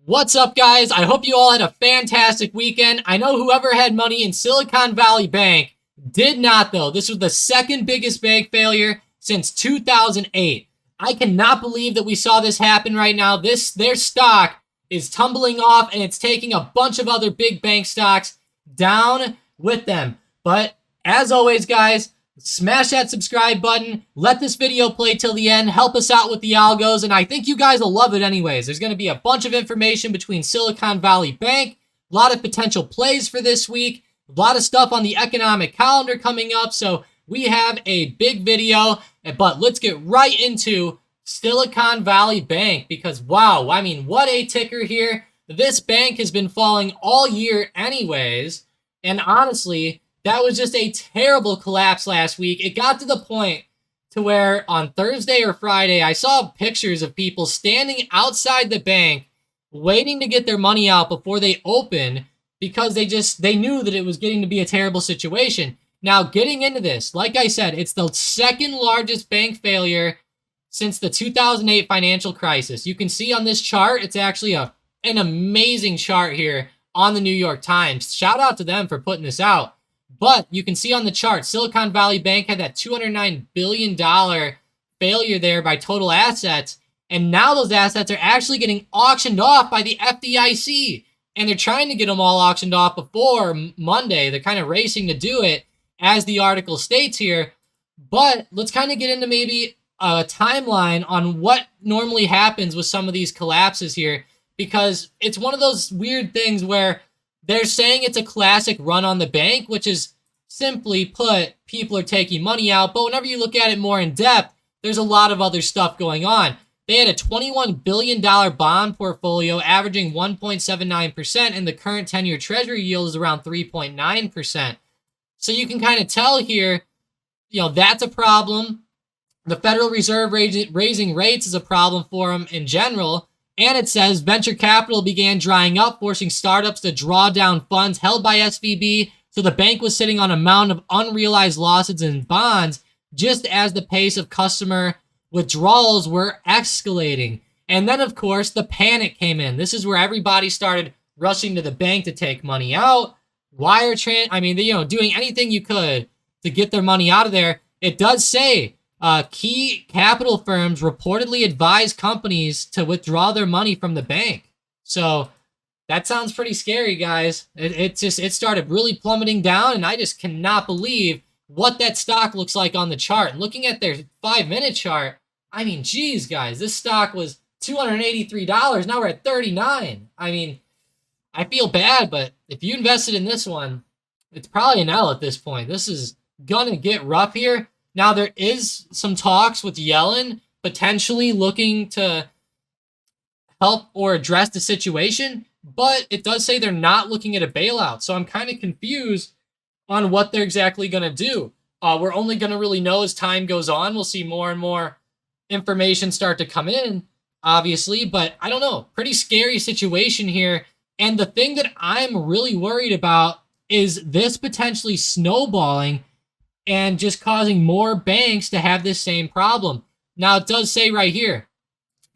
What's up, guys? I hope you all had a fantastic weekend. I know whoever had money in Silicon Valley Bank did not, though. This was the second biggest bank failure since 2008. I cannot believe that we saw this happen right now. Their stock is tumbling off, and it's taking a bunch of other big bank stocks down with them. But as always, guys, smash that subscribe button. Let this video play till the end. Help us out with the algos, and I think you guys will love it anyways. There's going to be a bunch of information between Silicon Valley Bank, a lot of potential plays for this week, a lot of stuff on the economic calendar coming up, so we have a big video, but let's get right into Silicon Valley Bank because, wow, I mean, what a ticker here. This bank has been falling all year anyways, and honestly, that was just a terrible collapse last week. It got to the point to where on Thursday or Friday, I saw pictures of people standing outside the bank waiting to get their money out before they opened because they knew that it was getting to be a terrible situation. Now, getting into this, like I said, it's the second largest bank failure since the 2008 financial crisis. You can see on this chart, it's actually an amazing chart here on the New York Times. Shout out to them for putting this out. But you can see on the chart, Silicon Valley Bank had that $209 billion failure there by total assets. And now those assets are actually getting auctioned off by the FDIC. And they're trying to get them all auctioned off before Monday. They're kind of racing to do it, as the article states here. But let's kind of get into maybe a timeline on what normally happens with some of these collapses here. Because it's one of those weird things where they're saying it's a classic run on the bank, which is simply put, people are taking money out. But whenever you look at it more in depth, there's a lot of other stuff going on. They had a $21 billion bond portfolio averaging 1.79%, and the current 10-year treasury yield is around 3.9%. So you can kind of tell here, that's a problem. The Federal Reserve raising rates is a problem for them in general. And it says venture capital began drying up, forcing startups to draw down funds held by SVB. So the bank was sitting on a mountain of unrealized losses in bonds just as the pace of customer withdrawals were escalating. And then, of course, the panic came in. This is where everybody started rushing to the bank to take money out, doing anything you could to get their money out of there. It does say key capital firms reportedly advise companies to withdraw their money from the bank. So that sounds pretty scary, guys. It started really plummeting down, and I just cannot believe what that stock looks like on the chart. And looking at their 5-minute chart, I mean, geez, guys, this stock was $283. Now we're at $39. I mean, I feel bad, but if you invested in this one, it's probably an L at this point. This is gonna get rough here. Now, there is some talks with Yellen potentially looking to help or address the situation, but it does say they're not looking at a bailout. So I'm kind of confused on what they're exactly going to do. We're only going to really know as time goes on. We'll see more and more information start to come in, obviously, but I don't know. Pretty scary situation here. And the thing that I'm really worried about is this potentially snowballing and just causing more banks to have this same problem. Now, it does say right here,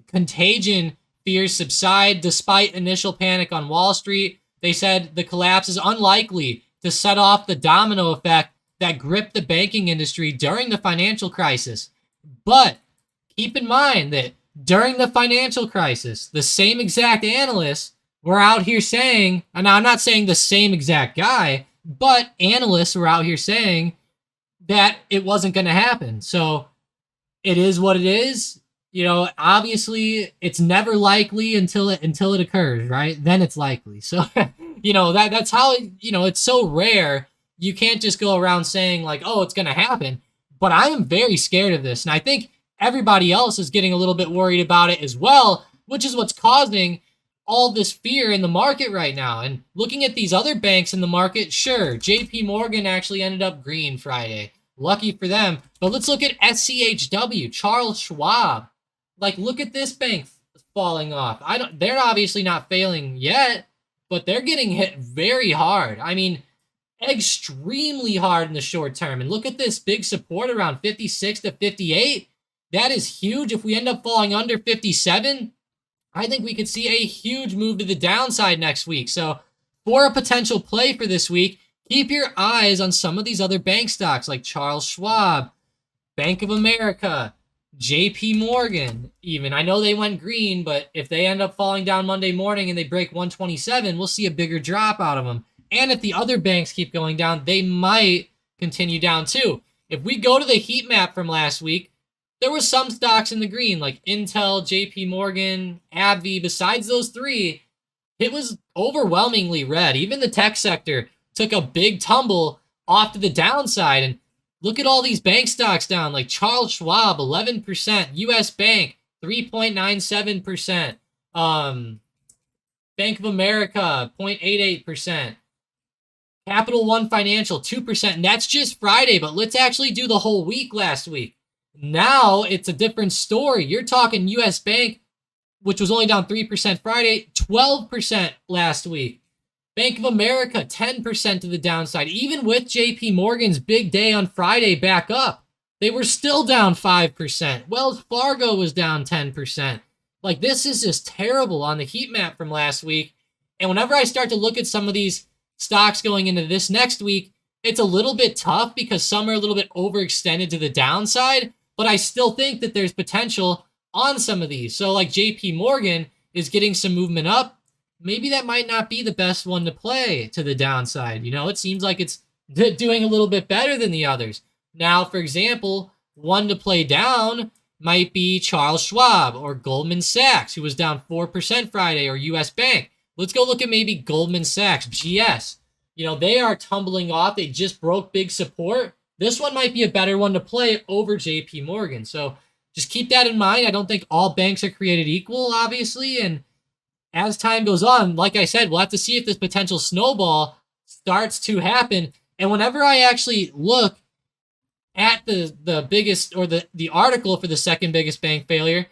contagion fears subside despite initial panic on Wall Street. They said the collapse is unlikely to set off the domino effect that gripped the banking industry during the financial crisis. But keep in mind that during the financial crisis, the same exact analysts were out here saying, and now I'm not saying the same exact guy, but analysts were out here saying that it wasn't going to happen. So it is what it is. Obviously it's never likely until it occurs, right? Then it's likely. So, that's how, it's so rare. You can't just go around saying like, oh, it's going to happen. But I am very scared of this. And I think everybody else is getting a little bit worried about it as well, which is what's causing all this fear in the market right now. And looking at these other banks in the market, sure, JP Morgan actually ended up green Friday. Lucky for them. But let's look at SCHW, Charles Schwab. Like, look at this bank falling off. They're obviously not failing yet, but they're getting hit very hard. I mean, extremely hard in the short term. And look at this big support around 56 to 58. That is huge. If we end up falling under 57, I think we could see a huge move to the downside next week. So for a potential play for this week, keep your eyes on some of these other bank stocks like Charles Schwab, Bank of America, JP Morgan, even. I know they went green, but if they end up falling down Monday morning and they break 127, we'll see a bigger drop out of them. And if the other banks keep going down, they might continue down too. If we go to the heat map from last week, there were some stocks in the green like Intel, JP Morgan, AbbVie. Besides those three, it was overwhelmingly red. Even the tech sector took a big tumble off to the downside. And look at all these bank stocks down, like Charles Schwab, 11%, US Bank, 3.97%, Bank of America, 0.88%, Capital One Financial, 2%. And that's just Friday, but let's actually do the whole week last week. Now it's a different story. You're talking US Bank, which was only down 3% Friday, 12% last week. Bank of America, 10% to the downside. Even with JP Morgan's big day on Friday back up, they were still down 5%. Wells Fargo was down 10%. Like, this is just terrible on the heat map from last week. And whenever I start to look at some of these stocks going into this next week, it's a little bit tough because some are a little bit overextended to the downside, but I still think that there's potential on some of these. So like JP Morgan is getting some movement up. Maybe that might not be the best one to play to the downside. You know, it seems like it's doing a little bit better than the others. Now, for example, one to play down might be Charles Schwab or Goldman Sachs, who was down 4% Friday, or US Bank. Let's go look at maybe Goldman Sachs, GS. You know, they are tumbling off. They just broke big support. This one might be a better one to play over JP Morgan. So just keep that in mind. I don't think all banks are created equal, obviously. And as time goes on, like I said, we'll have to see if this potential snowball starts to happen. And whenever I actually look at the biggest, or the article for the second biggest bank failure,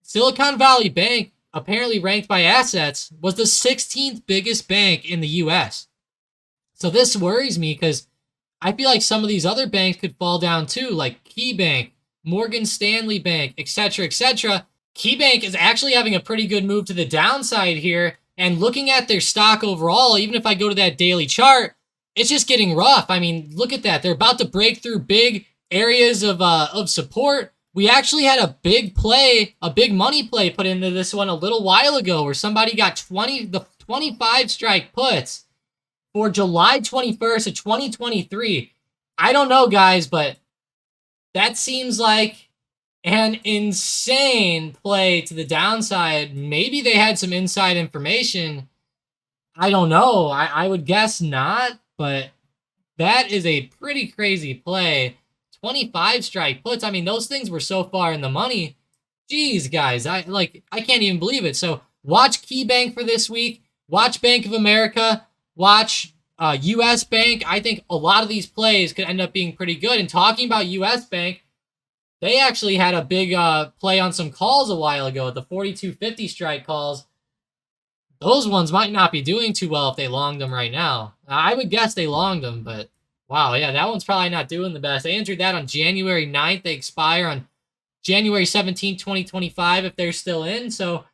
Silicon Valley Bank, apparently ranked by assets, was the 16th biggest bank in the US. So this worries me because I feel like some of these other banks could fall down too, like KeyBank, Morgan Stanley Bank, etc., etc. KeyBank is actually having a pretty good move to the downside here. And looking at their stock overall, even if I go to that daily chart, it's just getting rough. I mean, look at that. They're about to break through big areas of support. We actually had a big play, a big money play put into this one a little while ago where somebody got 25 strike puts for July 21st of 2023. I don't know, guys, but that seems like an insane play to the downside. Maybe they had some inside information. I don't know. I would guess not, but that is a pretty crazy play. 25 strike puts. I mean, those things were so far in the money. Jeez, guys, I can't even believe it. So watch KeyBank for this week. Watch Bank of America. Watch US Bank. I think a lot of these plays could end up being pretty good. And talking about US Bank, they actually had a big play on some calls a while ago, the 42.50 strike calls. Those ones might not be doing too well if they longed them right now. I would guess they longed them, but wow, yeah, that one's probably not doing the best. They entered that on January 9th. They expire on January 17th, 2025 if they're still in. So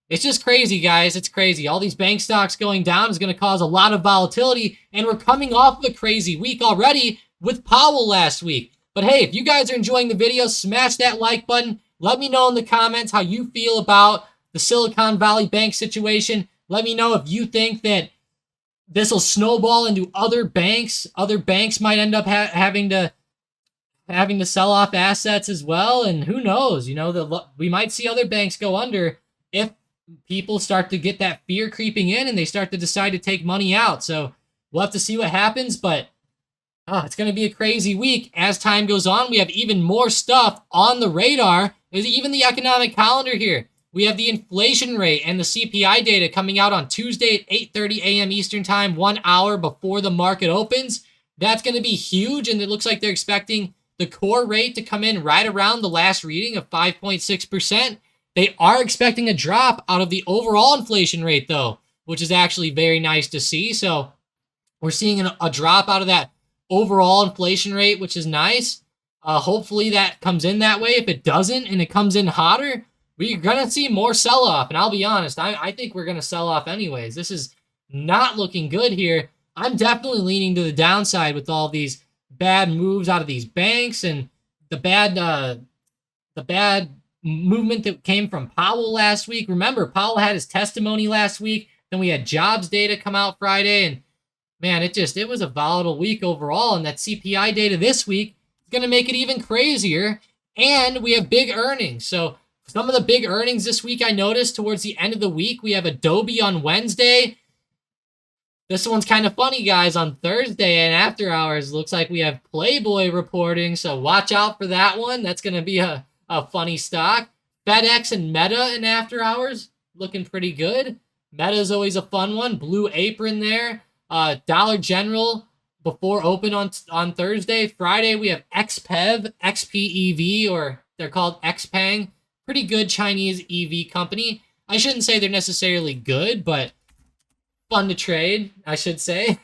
it's just crazy, guys. It's crazy. All these bank stocks going down is going to cause a lot of volatility, and we're coming off of a crazy week already with Powell last week. But hey, if you guys are enjoying the video, smash that like button. Let me know in the comments how you feel about the Silicon Valley Bank situation. Let me know if you think that this will snowball into other banks. Other banks might end up having to sell off assets as well. And who knows? You know, we might see other banks go under if people start to get that fear creeping in and they start to decide to take money out. So we'll have to see what happens. But it's going to be a crazy week. As time goes on, we have even more stuff on the radar. There's even the economic calendar here. We have the inflation rate and the CPI data coming out on Tuesday at 8:30 a.m. Eastern Time, 1 hour before the market opens. That's going to be huge, and it looks like they're expecting the core rate to come in right around the last reading of 5.6%. They are expecting a drop out of the overall inflation rate, though, which is actually very nice to see. So we're seeing a drop out of that overall inflation rate, which is nice. Hopefully that comes in that way. If it doesn't and it comes in hotter, we're going to see more sell-off. And I'll be honest, I think we're going to sell off anyways. This is not looking good here. I'm definitely leaning to the downside with all these bad moves out of these banks and the bad movement that came from Powell last week. Remember, Powell had his testimony last week. Then we had jobs data come out Friday, and man, it was a volatile week overall. And that CPI data this week is going to make it even crazier. And we have big earnings. So some of the big earnings this week I noticed towards the end of the week, we have Adobe on Wednesday. This one's kind of funny, guys. On Thursday and after hours, looks like we have Playboy reporting. So watch out for that one. That's going to be a funny stock. FedEx and Meta in after hours looking pretty good. Meta is always a fun one. Blue Apron there. Dollar General before open on Thursday. Friday, we have XPEV, XPEV, or they're called XPeng. Pretty good Chinese EV company. I shouldn't say they're necessarily good, but fun to trade, I should say.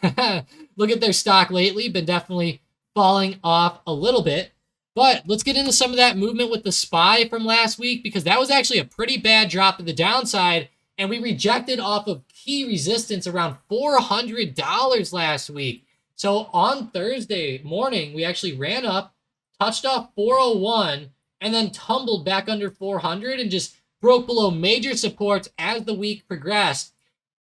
Look at their stock lately. Been definitely falling off a little bit. But let's get into some of that movement with the SPY from last week, because that was actually a pretty bad drop to the downside. And we rejected off of key resistance around $400 last week. So on Thursday morning, we actually ran up, touched off 401, and then tumbled back under 400 and just broke below major supports as the week progressed.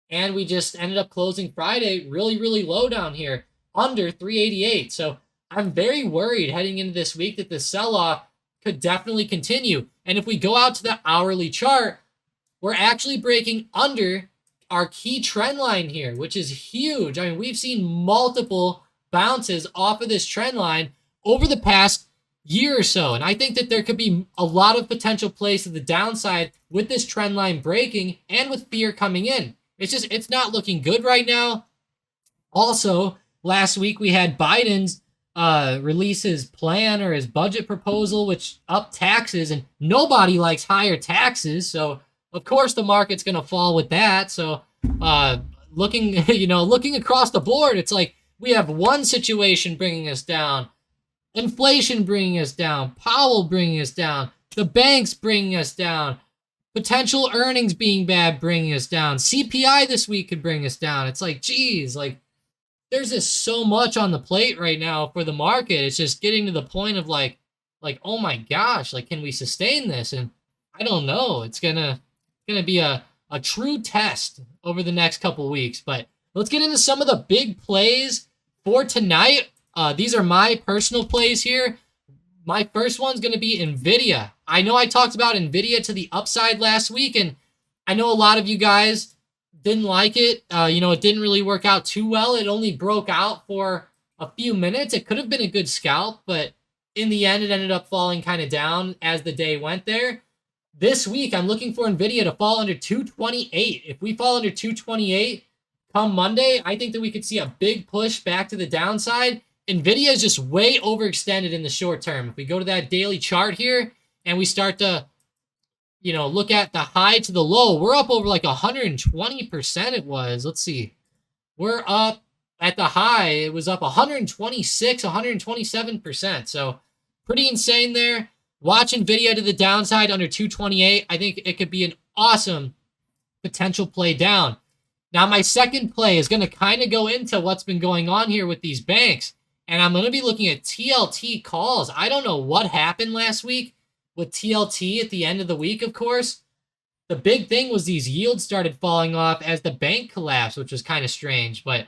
And we just ended up closing Friday really, really low down here, under 388. So I'm very worried heading into this week that the sell-off could definitely continue. And if we go out to the hourly chart, we're actually breaking under our key trend line here, which is huge. I mean, we've seen multiple bounces off of this trend line over the past year or so. And I think that there could be a lot of potential plays to the downside with this trend line breaking and with fear coming in. It's not looking good right now. Also, last week we had Biden's release his plan or his budget proposal, which upped taxes, and nobody likes higher taxes. So of course the market's going to fall with that. So looking across the board, it's like we have one situation bringing us down, inflation bringing us down, Powell bringing us down, the banks bringing us down, potential earnings being bad bringing us down, CPI this week could bring us down. It's like, geez, like there's just so much on the plate right now for the market. It's just getting to the point of like, oh my gosh, like, can we sustain this? And I don't know. It's gonna be a true test over the next couple weeks. But let's get into some of the big plays for tonight. These are my personal plays here. My first one's going to be NVIDIA. I know I talked about NVIDIA to the upside last week, and I know a lot of you guys didn't like it. It didn't really work out too well. It only broke out for a few minutes. It could have been a good scalp, but in the end, it ended up falling kind of down as the day went there. This week, I'm looking for NVIDIA to fall under 228. If we fall under 228 come Monday, I think that we could see a big push back to the downside. NVIDIA is just way overextended in the short term. If we go to that daily chart here and we start to, look at the high to the low, we're up over like 120% it was. Let's see. We're up at the high. It was up 126, 127%. So pretty insane there. Watch NVIDIA to the downside under 228. I think it could be an awesome potential play down. Now, my second play is going to kind of go into what's been going on here with these banks. And I'm going to be looking at TLT calls. I don't know what happened last week with TLT at the end of the week, of course. The big thing was these yields started falling off as the bank collapsed, which was kind of strange. But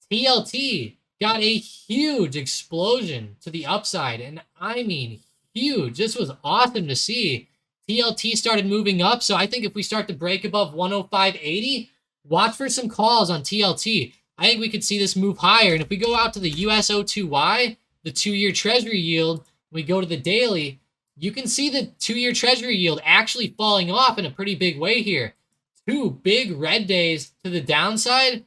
TLT got a huge explosion to the upside. And I mean, huge. This was awesome to see. TLT started moving up. So I think if we start to break above 105.80, watch for some calls on TLT. I think we could see this move higher. And if we go out to the USO2Y, the 2-year treasury yield, we go to the daily, you can see the 2-year treasury yield actually falling off in a pretty big way here. 2 big red days to the downside.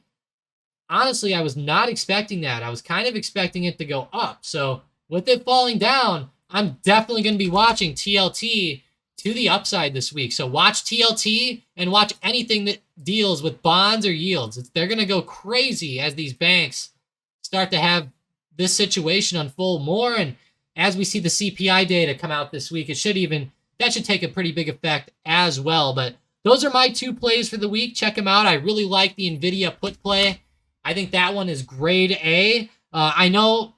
Honestly, I was not expecting that. I was kind of expecting it to go up. So with it falling down, I'm definitely going to be watching TLT to the upside this week. So watch TLT and watch anything that deals with bonds or yields. They're going to go crazy as these banks start to have this situation unfold more. And as we see the CPI data come out this week, it should even that should take a pretty big effect as well. But those are my 2 plays for the week. Check them out. I really like the NVIDIA put play. I think that one is grade A. I know,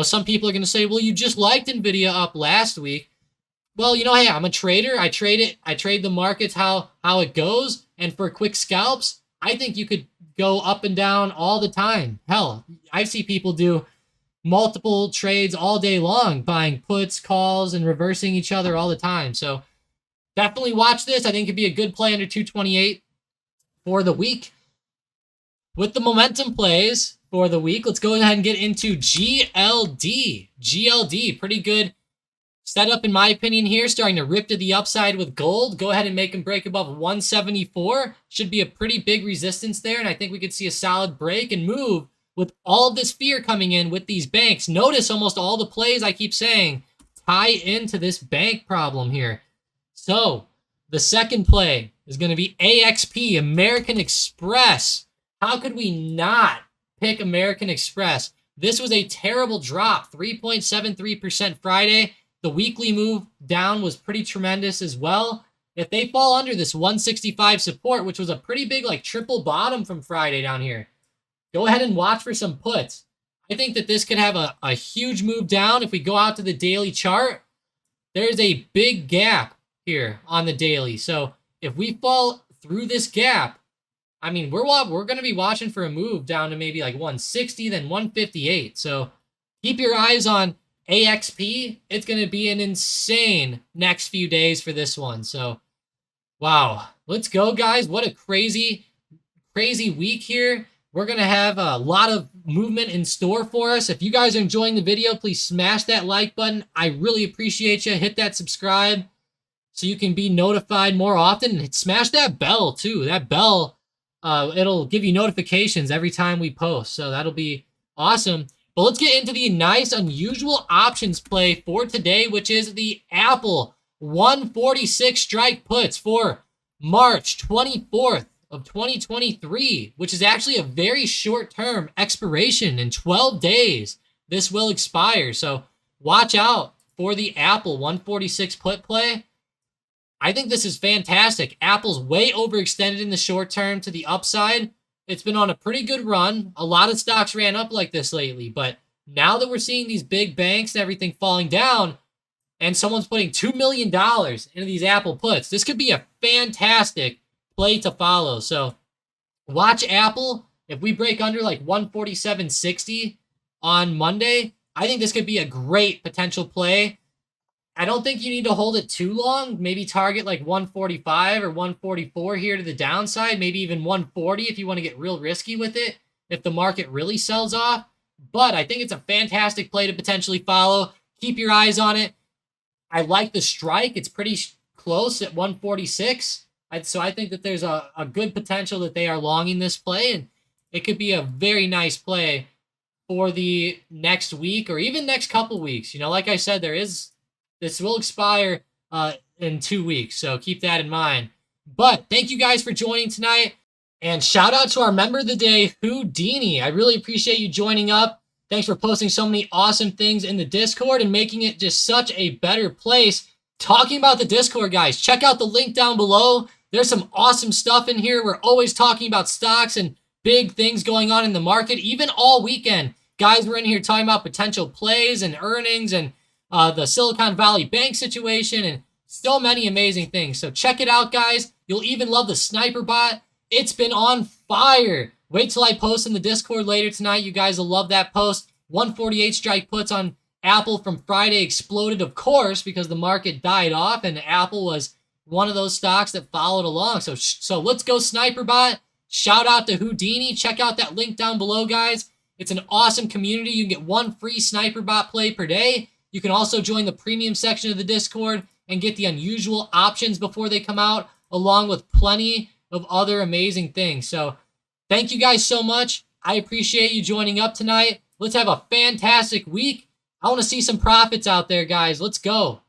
some people are going to say, well, you just liked NVIDIA up last week. Well, hey, I'm a trader. I trade it. I trade the markets how it goes. And for quick scalps, I think you could go up and down all the time. Hell, I see people do multiple trades all day long, buying puts, calls, and reversing each other all the time. So definitely watch this. I think it could be a good play under 228 for the week. With the momentum plays for the week, let's go ahead and get into GLD. GLD, pretty good setup in my opinion here, starting to rip to the upside with gold. Go ahead and make them break above 174. Should be a pretty big resistance there, and I think we could see a solid break and move with all of this fear coming in with these banks. Notice almost all the plays I keep saying tie into this bank problem here. So the second play is going to be AXP, American Express. How could we not pick American Express? This was a terrible drop, 3.73% Friday. The weekly move down was pretty tremendous as well. If they fall under this 165 support, which was a pretty big triple bottom from Friday down here, go ahead and watch for some puts. I think that this could have a huge move down. If we go out to the daily chart, there's a big gap here on the daily. So if we fall through this gap, I mean, we're going to be watching for a move down to maybe 160, then 158. So keep your eyes on AXP. It's going to be an insane next few days for this one. So, wow. Let's go, guys. What a crazy, crazy week here. We're going to have a lot of movement in store for us. If you guys are enjoying the video, please smash that like button. I really appreciate you. Hit that subscribe so you can be notified more often. And smash that bell, too. That bell, it'll give you notifications every time we post. So that'll be awesome. But let's get into the nice, unusual options play for today, which is the Apple 146 strike puts for March 24th of 2023, which is actually a very short-term expiration. In 12 days, this will expire. So watch out for the Apple 146 put play. I think this is fantastic. Apple's way overextended in the short term to the upside. It's been on a pretty good run. A lot of stocks ran up like this lately, but now that we're seeing these big banks and everything falling down, and someone's putting $2 million into these Apple puts, this could be a fantastic play to follow. So watch Apple. If we break under 147.60 on Monday, I think this could be a great potential play. I don't think you need to hold it too long. Maybe target 145 or 144 here to the downside. Maybe even 140 if you want to get real risky with it, if the market really sells off. But I think it's a fantastic play to potentially follow. Keep your eyes on it. I like the strike. It's pretty close at 146. So I think that there's a good potential that they are longing this play. And it could be a very nice play for the next week or even next couple weeks. Like I said, this will expire in 2 weeks, so keep that in mind. But thank you guys for joining tonight, and shout out to our member of the day, Houdini. I really appreciate you joining up. Thanks for posting so many awesome things in the Discord and making it just such a better place. Talking about the Discord, guys, check out the link down below. There's some awesome stuff in here. We're always talking about stocks and big things going on in the market, even all weekend. Guys, we're in here talking about potential plays and earnings and the Silicon Valley Bank situation, and so many amazing things. So check it out, guys. You'll even love the sniper bot. It's been on fire. Wait till I post in the Discord later tonight. You guys will love that post. 148 strike puts on Apple from Friday exploded, of course, because the market died off, and Apple was one of those stocks that followed along. So let's go sniper bot. Shout out to Houdini. Check out that link down below, guys. It's an awesome community. You can get one free sniper bot play per day. You can also join the premium section of the Discord and get the unusual options before they come out, along with plenty of other amazing things. So thank you guys so much. I appreciate you joining up tonight. Let's have a fantastic week. I want to see some profits out there, guys. Let's go.